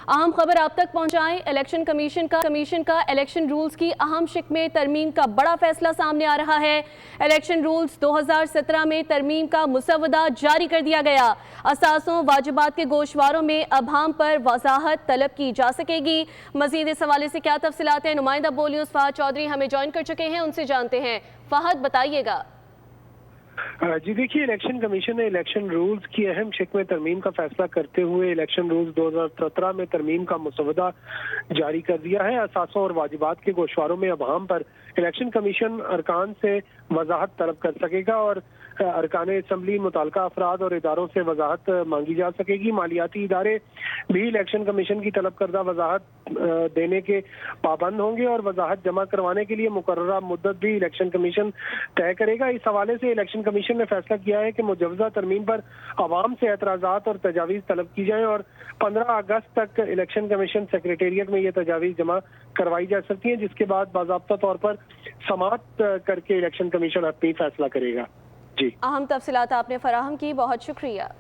अहम खबर आप तक पहुंचाएं। इलेक्शन कमीशन का इलेक्शन रूल्स की अहम शिक में तरमीम का बड़ा फैसला सामने आ रहा है। इलेक्शन रूल्स 2017 में तरमीम का मुसवदा जारी कर दिया गया। असासों वाजिबात के गोशवारों में अभाम पर वजाहत तलब की जा सकेगी। मजीद इस हवाले से क्या तफसीलात हैं, नुमाइंदा बोल न्यूज़ फहद चौधरी हमें ज्वाइन कर चुके हैं, उनसे जानते हैं। फहद, बताइएगा। जी देखिए, इलेक्शन कमीशन ने इलेक्शन रूल्स की अहम शिक में तरमीम का फैसला करते हुए इलेक्शन रूल्स 2017 में तरमीम का मसवदा जारी कर दिया है। असासों और वाजिबात के गोशवारों में अभाम पर इलेक्शन कमीशन अरकान से वजाहत तलब कर सकेगा और अरकान असम्बली मुताल्लिका अफराद और इदारों से वजाहत मांगी जा सकेगी। मालियाती इदारे भी इलेक्शन कमीशन की तलब करदा वजाहत देने के पाबंद होंगे और वजाहत जमा करवाने के लिए मुकर्ररा मुद्दत भी इलेक्शन कमीशन तय करेगा। इस हवाले से इलेक्शन कमीशन ने फैसला किया है कि मुजवजा तरमीम पर आवाम से एतराज़ात और तजावीज़ तलब की जाए और 15 अगस्त तक इलेक्शन कमीशन सेक्रेटेरिएट में ये तजावीज़ जमा करवाई जा सकती है, जिसके बाद बाज़ाब्ता तौर पर समाअत करके इलेक्शन कमीशन अपनी फैसला करेगा। जी, अहम तफसीलात आपने फराहम की, बहुत शुक्रिया।